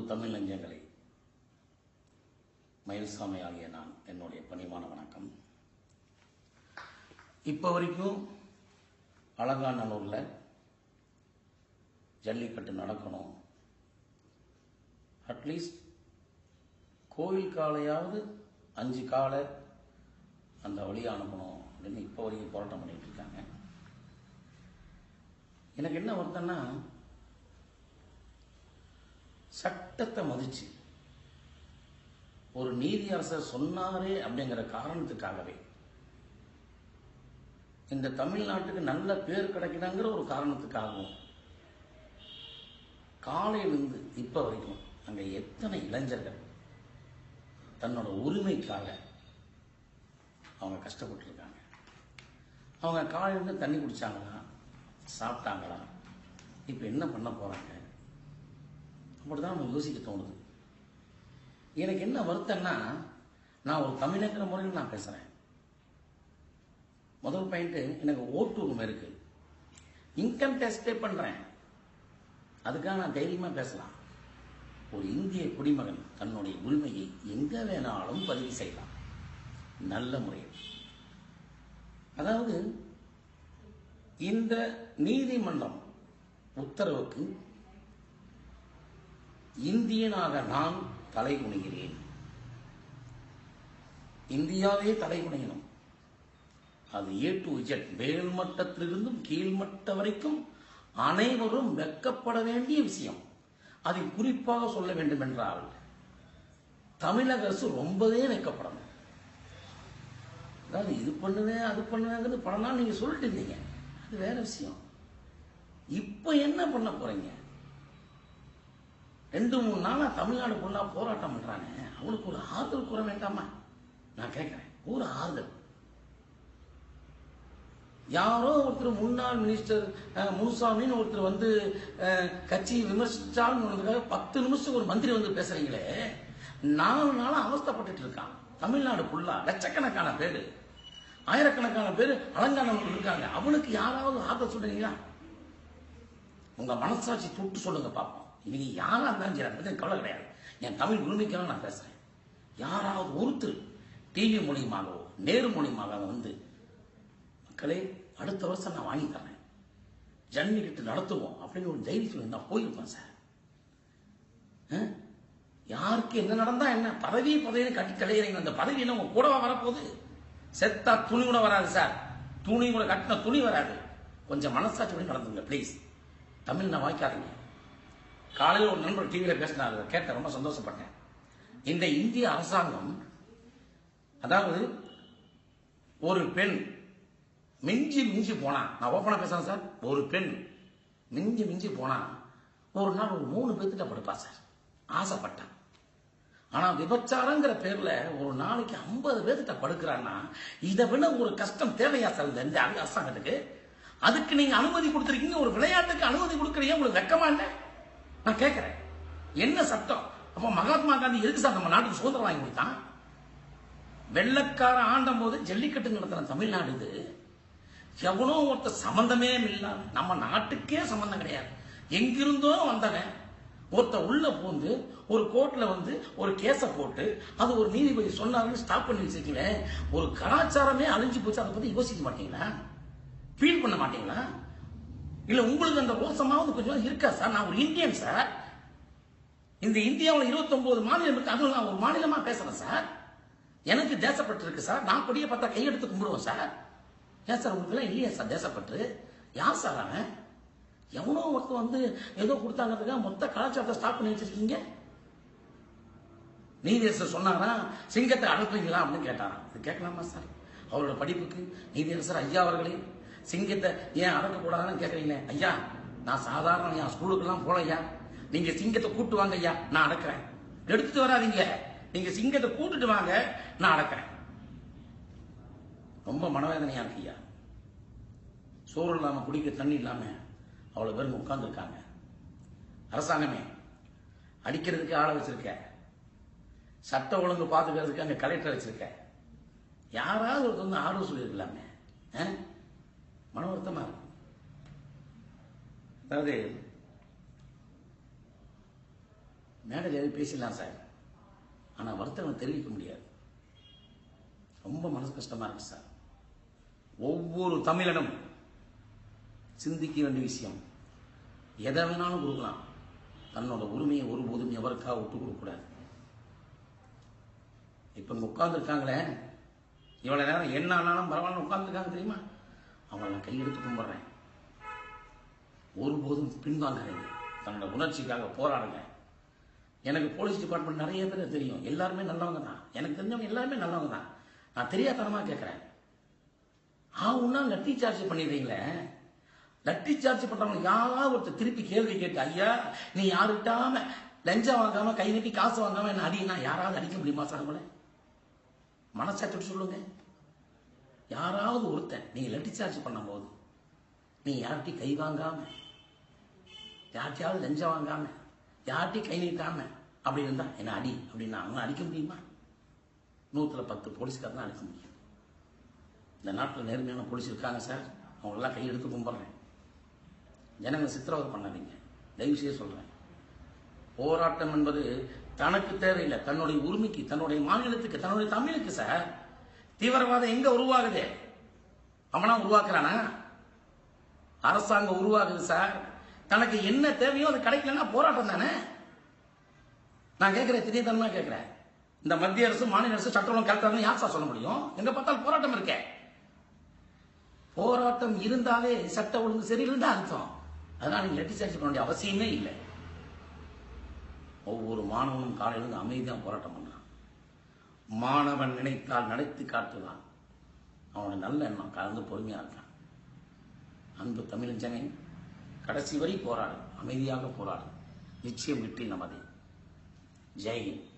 அன்பு தமிழ் நெஞ்சங்களே, மயில்சாமி ஆகிய நான் என்னுடைய பணிவான வணக்கம். இப்போ வரைக்கும் அலங்காநல்லூரில் ஜல்லிக்கட்டு நடக்கணும், அட்லீஸ்ட் கோவில் காலையாவது 5 காலை அந்த வழியை அனுப்பணும் அப்படின்னு இப்போ வரைக்கும் போராட்டம் பண்ணிட்டு இருக்காங்க. எனக்கு என்ன வருதுன்னா, சட்டத்தை மதிச்சு ஒரு நீதியரசர் சொன்னாரே அப்படிங்கிற காரணத்துக்காகவே இந்த தமிழ்நாட்டுக்கு நல்ல பேர் கிடைக்குதாங்கிற ஒரு காரணத்துக்காகவும் காலையிலிருந்து இப்ப வரைக்கும் அங்க எத்தனை இளைஞர்கள் தன்னோட உரிமைக்காக அவங்க கஷ்டப்பட்டு இருக்காங்க. அவங்க காலையிலிருந்து தண்ணி குடிச்சாங்களா, சாப்பிட்டாங்களா, இப்ப என்ன பண்ண போறாங்க அப்படிதான் நம்ம யோசிக்க தோணுது. எனக்கு என்ன வருத்தம்னா, நான் ஒரு தமிழங்கிற முறையில் நான் பேசுறேன். முதல் பாயிண்ட், எனக்கு ஓட்டு உரிமை இருக்கு, இன்கம் டேக்ஸ் பே பண்றேன், அதுக்காக நான் தைரியமா பேசலாம். ஒரு இந்திய குடிமகன் தன்னுடைய உரிமையை எங்க வேணாலும் பதிவு செய்யலாம், நல்ல முறையில். அதாவது இந்த நீதிமன்றம் உத்தரவுக்கு இந்தியனாக நான் தலை குனிகிறேன். இந்தியாவே தலை குனியணும். அது A to Z, மேல்மட்டத்திலிருந்தும் கீழ்மட்ட வரைக்கும் அனைவரும் வெட்கப்பட வேண்டிய விஷயம். அதை குறிப்பாக சொல்ல வேண்டும் என்றால் தமிழக அரசு ரொம்பவே வெட்கப்படணும். அதாவது இது பண்ணுவேன் அது பண்ணுவேங்கிறது பல நாள் நீங்க சொல்லிட்டு இருந்தீங்க, அது வேற விஷயம். இப்ப என்ன பண்ண போறீங்க? 2-3 நாளா தமிழ்நாடு ஃபுல்லா போராட்டம் பண்றாங்க. அவங்களுக்கு ஒரு ஆறுதல் கூற வேண்டாமா? நான் கேட்கிறேன், ஒரு ஆறுதல். யாரோ ஒருத்தர் முன்னாள் மினிஸ்டர் முனுசாமின்னு ஒருத்தர் வந்து கட்சியை விமர்சிச்சாலும் 10 நிமிஷம் ஒரு மந்திரி வந்து பேசுறீங்களே, 4 நாளா அவஸ்தப்பட்டு இருக்கான். தமிழ்நாடு ஃபுல்லா லட்சக்கணக்கான பேரு, ஆயிரக்கணக்கான பேரு அலங்காநல்லூர் இருக்காங்க. அவனுக்கு யாராவது ஆறுதல் சொல்றீங்களா? உங்க மனசாட்சி தொட்டு சொல்லுங்க பாப்போம். நீங்க யாரா இருந்தாலும் சரி, அதை பத்தி கவலை கிடையாது. என் தமிழ் உரிமைக்காக நான் பேசுறேன். யாராவது ஒருத்தர் டிவி மூலியமாகவோ நேரு மூலியமாக வந்து, மக்களே அடுத்த வருஷம் நான் வாங்கி தரேன், ஜல்லிக்கட்டு நடத்துவோம் அப்படின்னு ஒரு தைரியம் நான் போயிருப்பேன் சார். யாருக்கு என்ன நடந்தா என்ன, பதவி கட்டி கலையிறீங்க. அந்த பதவி என்ன உங்க கூடவா வரப்போகுது? செத்தா துணி கூட வராது சார், துணி கூட கட்டின துணி வராது. கொஞ்சம் மனசாட்சி நடந்துங்க பிளீஸ். தமிழ் நான் வாய்க்காதீங்க. காலையில் ஒரு நண்பர் டிவியில பேசினார், கேட்ட ரொம்ப சந்தோஷப்பட்டேன். இந்த இந்திய அரசாங்கம், அதாவது ஒரு பெண் மிஞ்சி போனா, நான் ஓப்பனா பேசுறேன் சார், ஒரு பெண் மிஞ்சி போனா ஒரு நாள் ஒரு 3 பேர்த்திட்ட படுப்பா சார், ஆசைப்பட்டான். ஆனா விபச்சாரங்கிற பேர்ல ஒரு நாளைக்கு 50 பேர்த்திட்ட படுக்கிறான்னா, இதை விட ஒரு கஷ்டம் தேவையா சார் இந்த அரசாங்கத்துக்கு? அதுக்கு நீங்க அனுமதி கொடுத்திருக்கீங்க. ஒரு விளையாட்டுக்கு அனுமதி கொடுக்கறீங்க, உங்களுக்கு வெக்கமா இல்லை? நான் கேட்கிறேன், என்ன சட்டம்? அப்ப மகாத்மா காந்தி எதுக்கு சார் நம்ம நாட்டுக்கு சுதந்திரம் வாங்கி கொடுத்தான்? வெள்ளக்கார ஆண்ட போது ஜல்லிக்கட்டு நடத்துற தமிழ்நாடு இது. எவனோ ஒருத்தர் சம்பந்தமே இல்லாம, நம்ம நாட்டுக்கே சம்பந்தம் கிடையாது, எங்கிருந்தோ வந்தவன் ஒருத்தர் உள்ள பூந்து ஒரு கோர்ட்ல வந்து ஒரு கேஸ போட்டு அது ஒரு நீதிபதி சொன்னாருன்னு ஸ்டாப் பண்ணி வச்சிருக்கீங்க. ஒரு கலாச்சாரமே அழிஞ்சு போச்சு. அதை பத்தி யோசிக்க மாட்டீங்களா? ஃபீல் பண்ண மாட்டீங்களா? இல்ல உங்களுக்கு அந்த ரோசமாவது கொஞ்சம் இருக்கா சார்? நான் ஒரு இந்தியன் சார். இந்த இந்தியாவில் 29 மாநிலம் இருக்கு, அதுவும் நான் ஒரு மாநிலமா பேசுறேன் சார். எனக்கு தேசப்பற்று இருக்கு சார். நான் கொடியை பார்த்தா கையெடுத்து கும்பிடுவோம் சார். ஏன் சார் உங்களுக்கு எல்லாம் இல்லையா சார் தேசப்பற்று? யார் சார் அவன்? எவனோ ஒருத்தர் வந்து ஏதோ கொடுத்தாங்கிறதுக்காக மொத்த கலாச்சாரத்தை ஸ்டாப் பண்ணி வச்சிருக்கீங்க. நீதியரசர் சொன்னாரா சிங்கத்தை அனுப்புவீங்களா அப்படின்னு கேட்டாராம். இது கேட்கலாமா சார்? அவரோட படிப்புக்கு நீதியரசர் ஐயா அவர்களே, சிங்கத்தை ஏன் அடக்கக்கூடாதுன்னு கேட்கறீங்களே ஐயா. நான் சாதாரண என் ஸ்கூலுக்கெல்லாம் போலையா, நீங்க சிங்கத்தை கூட்டு வாங்க ஐயா, நான் அடக்கிறேன். எடுத்துட்டு வராதீங்க, நீங்க சிங்கத்தை கூட்டுட்டு வாங்க, நான் அடக்கிறேன். ரொம்ப மனவேதனையா இருக்கு ஐயா. சோறு இல்லாம குடிக்க தண்ணி இல்லாம அவ்வளவு பேர் உட்கார்ந்து இருக்காங்க. அரசாங்கமே அடிக்கிறதுக்கு ஆளை வச்சிருக்க, சட்ட ஒழுங்கு பாத்துக்கிறதுக்கு அங்க கலெக்டர் வச்சிருக்க, யாராவது ஒருத்தர் வந்து ஆர்டர் சொல்லியிருக்கலாமே. மன வருத்தமா இருக்கு. அதாவது மேடையில் எதுவும் பேசிடலாம் சார், ஆனால் வருத்தங்களை தெரிவிக்க முடியாது. ரொம்ப மனசு கஷ்டமா இருக்கு சார். ஒவ்வொரு தமிழனும் சிந்திக்க வேண்டிய விஷயம், எதை வேணாலும் கொடுக்கலாம், தன்னோட உரிமையை ஒருபோதும் எவருக்காக விட்டு கொடுக்கக்கூடாது. இப்ப இங்க உட்கார்ந்துருக்காங்களே, இவ்வளவு நேரம் என்ன ஆனாலும் பரவாயில்ல உட்கார்ந்துருக்காங்க தெரியுமா, அவங்கள நான் கையெடுத்து கும்பிடுறேன். ஒருபோதும் பின்வாங்காதீங்க, தன்னோட உணர்ச்சிக்காக போராடுங்க. எனக்கு போலீஸ் டிபார்ட்மெண்ட் நிறைய பேர் தெரியும், எல்லாருமே நல்லவங்க தான், எனக்கு தெரிஞ்சவங்க எல்லாருமே நல்லவங்க தான். நான் தெரியாதனமா கேட்கிறேன், ஆவுன்னா லட்டி சார்ஜ் பண்ணிடுறீங்களே, லட்டி சார்ஜ் பண்றவங்க யாராவது ஒருத்தர் திருப்பி கேள்வி கேட்டு, ஐயா நீ யாருக்கிட்டாம லஞ்சம் வாங்காம கை நீட்டி காசு வாங்காம என்ன அடினா யாராவது அடிக்க முடியுமா சார்? உங்களை மனசாட்சி சொல்லுங்க. யாராவது ஒருத்தன் நீங்க லட்டி சார்ஜ் பண்ணும் போது நீ யார்கிட்டையும் கை வாங்காம, யார்கிட்டயாவது லஞ்சம் வாங்காம, யார்கிட்டையும் கை நீட்டாம அப்படி இருந்தா என்ன அடி அப்படின்னா அவங்க அடிக்க முடியுமா? 110 போலீஸ்காரர் தான் அடிக்க முடியும். இந்த நாட்டில் நேர்மையான போலீஸ் இருக்காங்க சார், அவங்களெல்லாம் கையெடுத்து கும்பிடுறேன். ஜனங்க சித்திரவதை பண்ணாதீங்க, தயவு செய்ய சொல்றேன். போராட்டம் என்பது தனக்கு தேவையில்லை, தன்னுடைய உரிமைக்கு, தன்னுடைய மாநிலத்துக்கு, தன்னுடைய தமிழுக்கு சார். தீவிரவாதம் எங்க உருவாகுது? அவனா உருவாக்குறானா? அரசாங்கம் உருவாகுது சார். தனக்கு என்ன தேவையோ அது கிடைக்கலன்னா போராட்டம் தானே. நான் கேட்கிறேன், திடீர்னு கேட்கிறேன், இந்த மத்திய அரசு மாநில அரசு சட்டம் கரெக்டாக யார் சார் சொல்ல முடியும்? எங்க பார்த்தாலும் போராட்டம் இருக்க. போராட்டம் இருந்தாலே சட்ட ஒழுங்கு சரியில்லைன்னு அர்த்தம். அதனால நீங்க லட்டி சார்ஜ் பண்ண வேண்டிய அவசியமே இல்லை. ஒவ்வொரு மாணவனும் காலையிலிருந்து அமைதியாக போராட்டம் பண்றான். மாணவன் நினைத்தால் நடத்தி காட்டுவான். அவனோட நல்ல எண்ணம் கலந்து பொறுமையா இருக்கான். அன்பு தமிழஞ்சனை, கடைசி வரை போராடு, அமைதியாக போராடு, நிச்சயம் வெற்றி நமதே. ஜெய் ஹிந்த்.